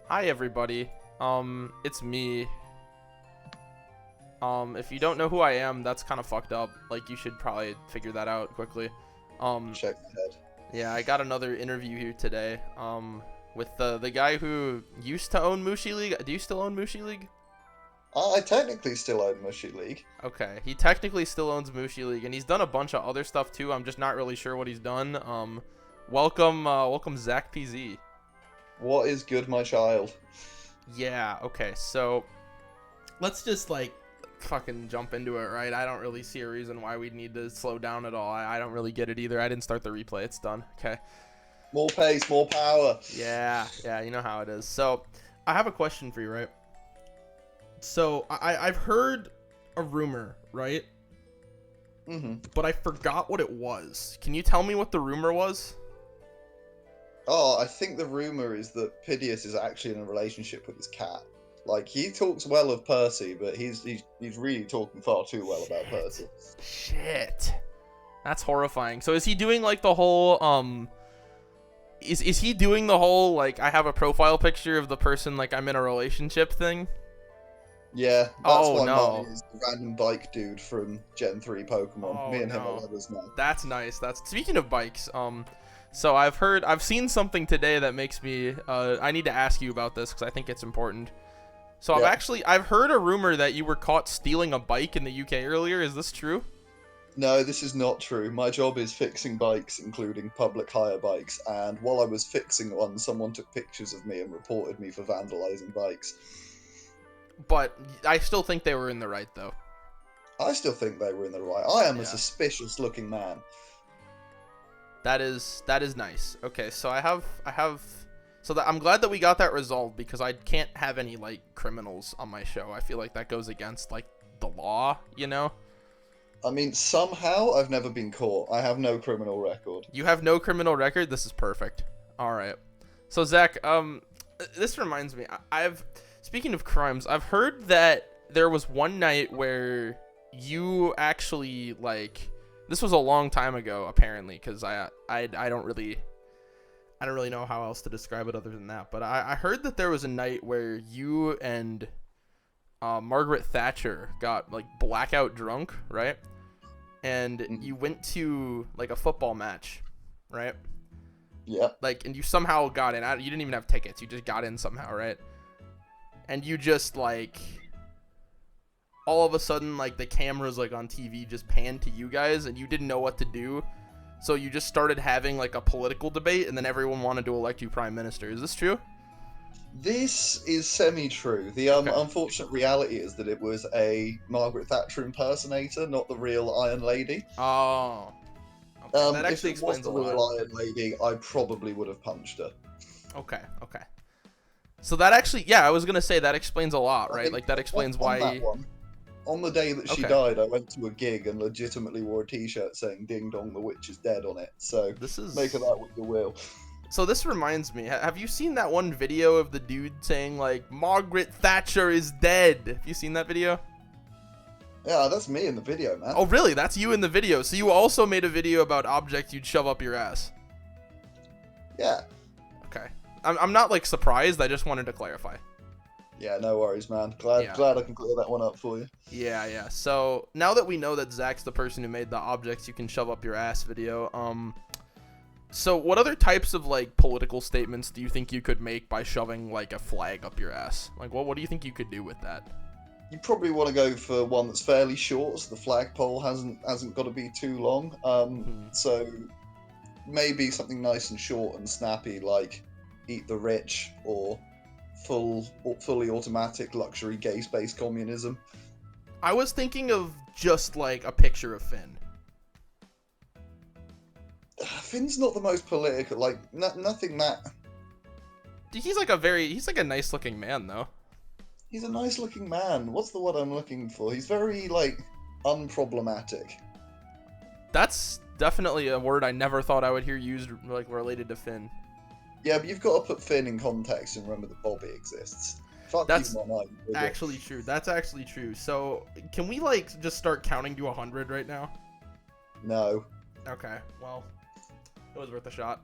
Hi everybody. It's me. If you don't know who I am, that's kind of fucked up. Like, you should probably figure that out quickly. Check the head. Yeah, I got another interview here today. With the guy who used to own Mushi League. Do you still own Mushi League? I technically still own Mushy League. Okay, he technically still owns Mushi League, and he's done a bunch of other stuff too. I'm just not really sure what he's done. Welcome zacpz. What is good, my child? Yeah, okay, so let's just like fucking jump into it, right? I don't really see a reason why we'd need to slow down at all. I don't really get it either. I didn't start the replay. It's done. Okay. More pace, more power. Yeah, you know how it is. So I have a question for you, right? So I've heard a rumor, right? But I forgot what it was. Can you tell me what the rumor was? Oh, I think the rumor is that Pidius is actually in a relationship with his cat. Like, he talks well of Percy, but he's really talking far too well about Percy. Shit. That's horrifying. So is he doing like the whole is he doing the whole like I have a profile picture of the person like I'm in a relationship thing? Yeah, that's Oh, why no. mine is the random bike dude from Gen 3 Pokemon. Oh, Me and him no. are lovers now. That's nice. That's speaking of bikes. So I've seen something today that makes me I need to ask you about this because I think it's important. So Yeah. I've heard a rumor that you were caught stealing a bike in the UK earlier. Is this true? No, this is not true. My job is fixing bikes, including public hire bikes, and while I was fixing one, someone took pictures of me and reported me for vandalizing bikes. But I still think they were in the right though. I still think they were in the right. I am Yeah. a suspicious-looking man. That is nice. Okay, so I'm glad that we got that resolved because I can't have any like criminals on my show. I feel like that goes against like the law, you know? I mean, somehow I've never been caught. I have no criminal record. You have no criminal record? This is perfect. All right. So Zach, this reminds me. Speaking of crimes, I've heard that there was one night where you actually like this was a long time ago apparently because I don't really know how else to describe it other than that. But I heard that there was a night where you and Margaret Thatcher got like blackout drunk, right? And you went to like a football match, right? Yep. Like, and you somehow got in. You didn't even have tickets. You just got in somehow, right? And you just like all of a sudden like the cameras like on TV just panned to you guys and you didn't know what to do. So you just started having like a political debate and then everyone wanted to elect you prime minister. Is this true? This is semi-true. The Okay. unfortunate reality is that it was a Margaret Thatcher impersonator, not the real Iron Lady. Oh. Okay. That actually if it was explains the a real lot. Iron Lady, I probably would have punched her. Okay. So that actually, yeah, I was gonna say that explains a lot, I right? think Like that explains on why. that one, on the day that she Okay. died, I went to a gig and legitimately wore a T-shirt saying "Ding Dong, the witch is dead" on it. So This is. make of that what you will. So this reminds me. Have you seen that one video of the dude saying like Margaret Thatcher is dead? Have you seen that video? Yeah, that's me in the video, man. Oh really? That's you in the video. So you also made a video about objects you'd shove up your ass. Yeah. Okay. I'm not like surprised. I just wanted to clarify. Yeah, no worries, man. Glad I can clear that one up for you. Yeah. So now that we know that Zach's the person who made the objects you can shove up your ass video, so what other types of like political statements do you think you could make by shoving like a flag up your ass? Like what do you think you could do with that? You probably want to go for one that's fairly short, so the flagpole hasn't got to be too long. So maybe something nice and short and snappy, like "Eat the Rich" or fully automatic luxury gay space communism. I was thinking of just like a picture of Finn. Finn's not the most political, like nothing that. He's like a nice looking man though. He's a nice looking man. What's the word I'm looking for? He's very like unproblematic. That's definitely a word I never thought I would hear used like related to Finn. Yeah, but you've got to put Finn in context and remember that Bobby exists. Fuck That's you, Mom, actually true. That's actually true. So can we like just start counting to 100 right now? No. Okay. Well, it was worth a shot.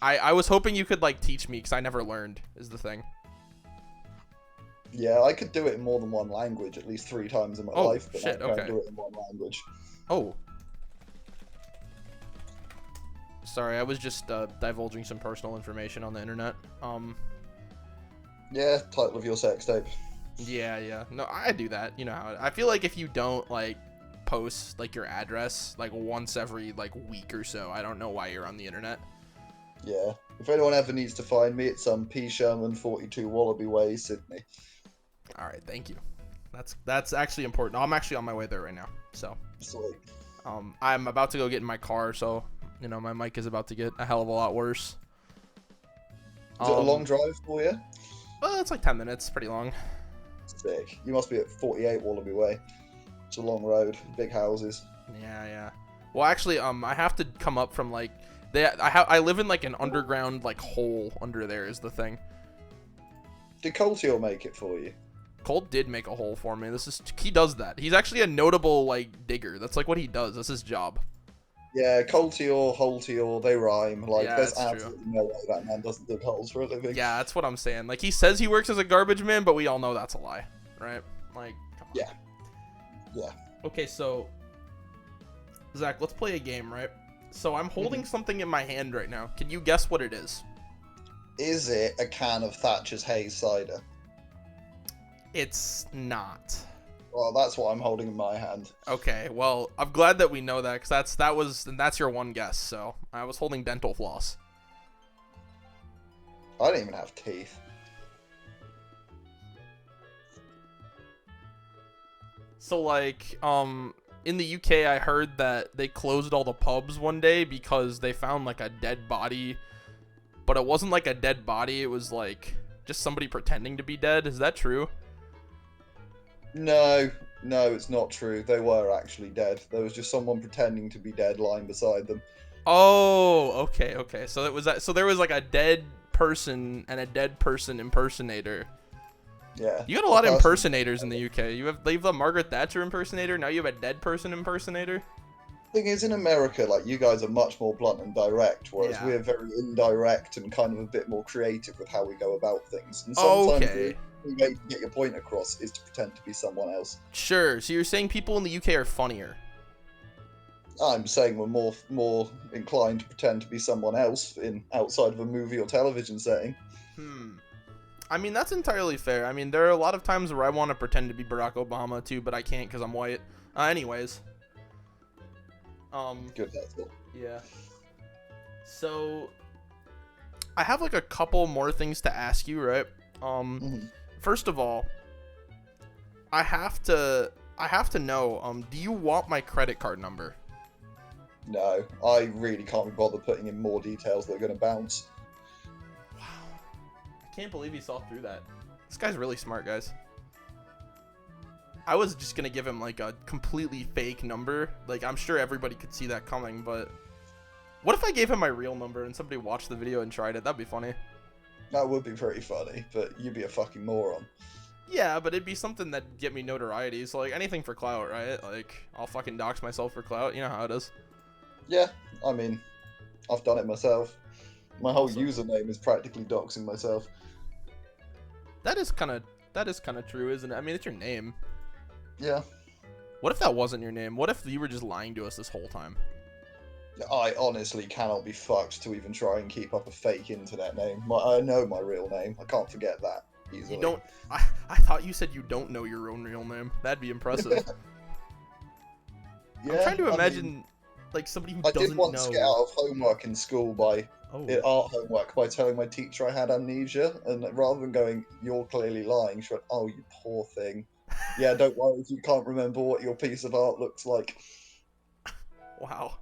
I was hoping you could like teach me because I never learned is the thing. Yeah, I could do it in more than one language at least 3 times in my Oh, life, but shit, I can't okay. do it in one language. Oh. Sorry, I was just divulging some personal information on the internet. Yeah, title of your sex tape. Yeah. No, I do that. You know how I feel like if you don't like post like your address like once every like week or so, I don't know why you're on the internet. Yeah. If anyone ever needs to find me, it's P. Sherman, 42 Wallaby Way, Sydney. All right, thank you. That's actually important. I'm actually on my way there right now. So, Sweet. I'm about to go get in my car, so you know my mic is about to get a hell of a lot worse. Is it a long drive for you? Well, it's like 10 minutes, pretty long. Sick. You must be at 48 Wallaby Way. It's a long road, big houses. Yeah. Well, actually, I have to come up from like I live in like an underground like hole under there is the thing. Did Coltier make it for you? Colt did make a hole for me. He does that. He's actually a notable like digger. That's like what he does. That's his job. Yeah, Coltier, Holtier, they rhyme. Like, Yeah, there's that's true. absolutely no way that man doesn't dig holes for a living. Yeah, that's what I'm saying. Like he says he works as a garbage man, but we all know that's a lie, right? Like, come on. Yeah. Okay, so Zach, let's play a game, right? So I'm holding something in my hand right now. Can you guess what it is? Is it a can of Thatcher's Haze cider? It's not. Well, that's what I'm holding in my hand. Okay, well, I'm glad that we know that because that's your one guess. So I was holding dental floss. I don't even have teeth. So like, in the UK, I heard that they closed all the pubs one day because they found like a dead body, but it wasn't like a dead body. It was like just somebody pretending to be dead. Is that true? No, it's not true. They were actually dead. There was just someone pretending to be dead lying beside them. Oh, okay. So it was that. So there was like a dead person and a dead person impersonator. Yeah. You got a lot of impersonators in the UK. You have the Margaret Thatcher impersonator. Now you have a dead person impersonator. Thing is, in America, like, you guys are much more blunt and direct, whereas we're very indirect and kind of a bit more creative with how we go about things. And sometimes the way to get your point across is to pretend to be someone else. Sure. So you're saying people in the UK are funnier? I'm saying we're more inclined to pretend to be someone else outside of a movie or television setting. I mean, that's entirely fair. I mean, there are a lot of times where I want to pretend to be Barack Obama too, but I can't because I'm white. Anyways. Good, that's all. Yeah. So, I have like a couple more things to ask you, right? First of all, I have to know, do you want my credit card number? No, I really can't be bothered putting in more details that are going to bounce. Wow. I can't believe he saw through that. This guy's really smart, guys. I was just going to give him like a completely fake number. Like, I'm sure everybody could see that coming, but what if I gave him my real number and somebody watched the video and tried it? That'd be funny. That would be pretty funny, but you'd be a fucking moron. Yeah, but it'd be something that'd get me notoriety. So, like, anything for clout, right? Like, I'll fucking dox myself for clout. You know how it is. Yeah, I mean, I've done it myself. My whole username is practically doxing myself. That is kind of true, isn't it? I mean, it's your name. Yeah. What if that wasn't your name? What if you were just lying to us this whole time? I honestly cannot be fucked to even try and keep up a fake internet name. I know my real name. I can't forget that easily. You don't... I thought you said you don't know your own real name. That'd be impressive. Yeah, I'm trying to imagine... like somebody who doesn't know. I did once get out of homework in school by art homework by telling my teacher I had amnesia, and rather than going, "You're clearly lying," she went, "Oh, you poor thing. Yeah, don't worry if you can't remember what your piece of art looks like." Wow,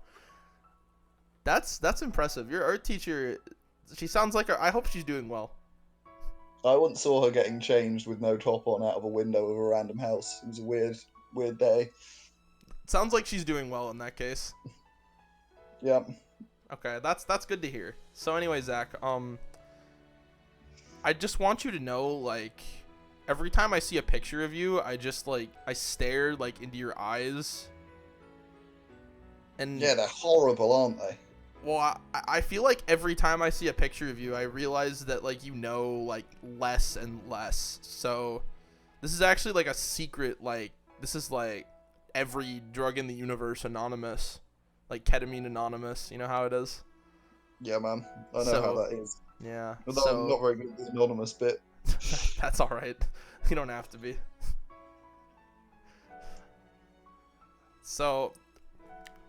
that's impressive. Your art teacher, she sounds like her. I hope she's doing well. I once saw her getting changed with no top on out of a window of a random house. It was a weird day. Sounds like she's doing well in that case. Yeah. Okay, that's good to hear. So anyway, Zach, I just want you to know, like, every time I see a picture of you, I just like I stare like into your eyes. And yeah, they're horrible, aren't they? Well, I feel like every time I see a picture of you, I realize that like you know like less and less. So This is actually like a secret, like, this is like every drug in the universe anonymous. Like ketamine anonymous, you know how it is? Yeah, man. I know how that is. Yeah. Although I'm not very good at the anonymous bit. That's alright. You don't have to be. So,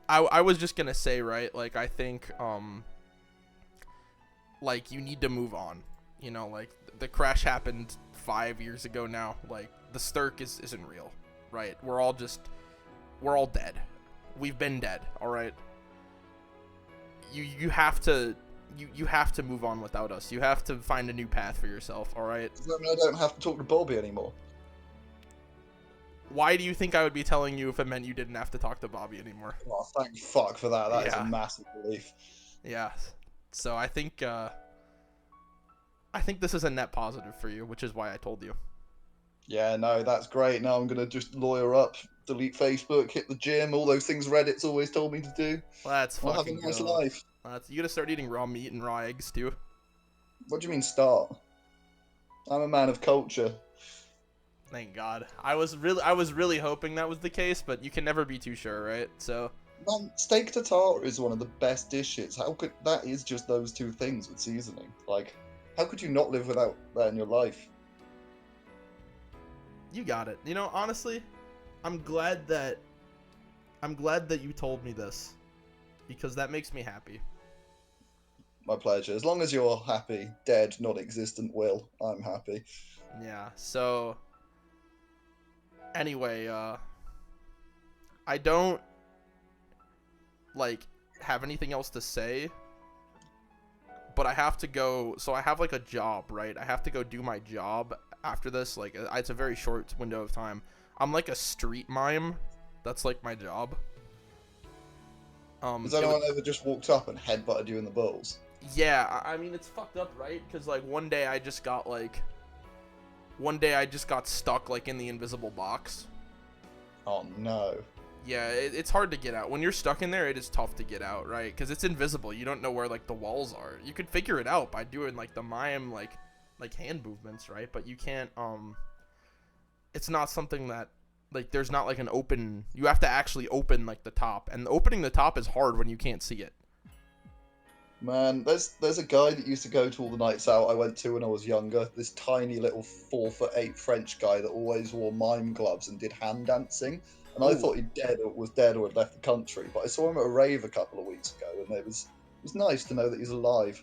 I was just gonna say, right, like, I think, like, you need to move on. You know, like, the crash happened 5 years ago now. Like, the Sterk isn't real, right? We're all dead. We've been dead, alright? You have to... You have to move on without us. You have to find a new path for yourself, alright? Does that mean I don't have to talk to Bobby anymore? Why do you think I would be telling you if it meant you didn't have to talk to Bobby anymore? Oh, thank fuck for that. That is Yeah. a massive relief. Yeah. So I think this is a net positive for you, which is why I told you. Yeah, no, that's great. Now I'm gonna just lawyer up, delete Facebook, hit the gym, all those things Reddit's always told me to do. Let's I'll have a fucking nice go. life. You gotta start eating raw meat and raw eggs too. What do you mean start? I'm a man of culture. Thank God. I was really hoping that was the case, but you can never be too sure, right? So. Man, steak tartare is one of the best dishes. How could that is just those two things with seasoning? Like, how could you not live without that in your life? You got it. You know, honestly, I'm glad that you told me this, because that makes me happy. My pleasure. As long as you're happy, dead, not existent, Will, I'm happy. Yeah. So. Anyway, I don't like have anything else to say, but I have to go. So I have like a job, right? I have to go do my job after this. Like, it's a very short window of time. I'm like a street mime. That's like my job. Has anyone ever just walked up and headbutted you in the balls? Yeah, I mean, it's fucked up, right? Because like one day I just got stuck like in the invisible box. Oh no. Yeah, it's hard to get out. When you're stuck in there, it is tough to get out, right? Because it's invisible. You don't know where like the walls are. You could figure it out by doing like the mime like hand movements, right? But you can't. It's not something that like there's not like an open. You have to actually open like the top, and opening the top is hard when you can't see it. Man, there's a guy that used to go to all the nights out I went to when I was younger. This tiny little 4'8" French guy that always wore mime gloves and did hand dancing. And I Ooh. thought was dead or had left the country. But I saw him at a rave a couple of weeks ago, and it was nice to know that he's alive.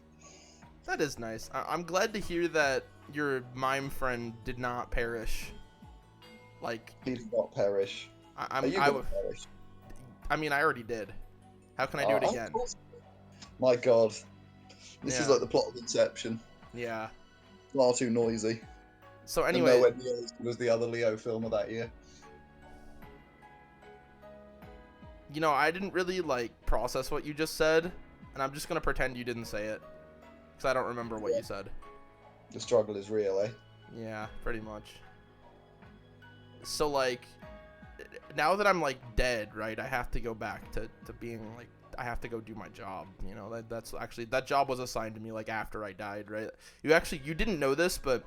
That is nice. I'm glad to hear that your mime friend did not perish. Like, He did not perish. Are you gonna perish? I mean, I already did. How can I do it again? Of course. My God, this is Yeah. like the plot of Inception. Yeah. Far too noisy. So And anyway, nowhere near as good as the other Leo film of that year. you know, I didn't really like process what you just said, and I'm just gonna pretend you didn't say it, because I don't remember what you said. The struggle is real, eh? Yeah, pretty much. So like, now that I'm like dead, right? I have to go back to being like, I have to go do my job. You know, that's actually, that job was assigned to me like after I died, right? You didn't know this, but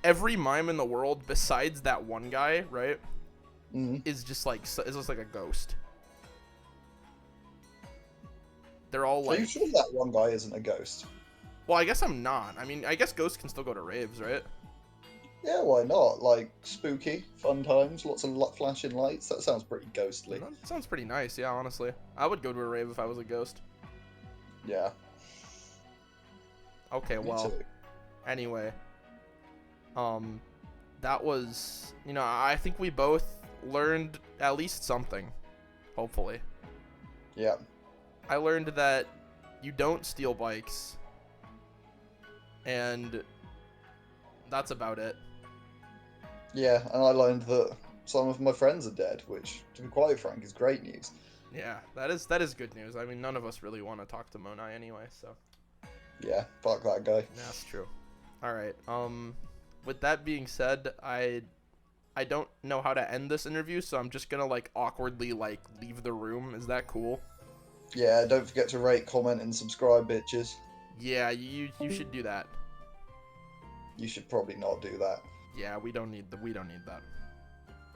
every mime in the world besides that one guy, right, is just like a ghost. They're all like. Are you sure that one guy isn't a ghost? Well, I guess I'm not. I mean, I guess ghosts can still go to raves, right? Yeah, why not? Like, spooky, fun times, lots of flashing lights. That sounds pretty ghostly. That sounds pretty nice, yeah, honestly. I would go to a rave if I was a ghost. Yeah. Okay, Me well, too. anyway. That was, you know, I think we both learned at least something, hopefully. Yeah. I learned that you don't steal bikes, and that's about it. Yeah, and I learned that some of my friends are dead, which, to be quite frank, is great news. Yeah, that is good news. I mean, none of us really want to talk to Monai anyway, so. Yeah, fuck that guy. That's true. All right. With that being said, I don't know how to end this interview, so I'm just gonna like awkwardly like leave the room. Is that cool? Yeah, don't forget to rate, comment, and subscribe, bitches. Yeah, you should do that. You should probably not do that. Yeah, we don't need that.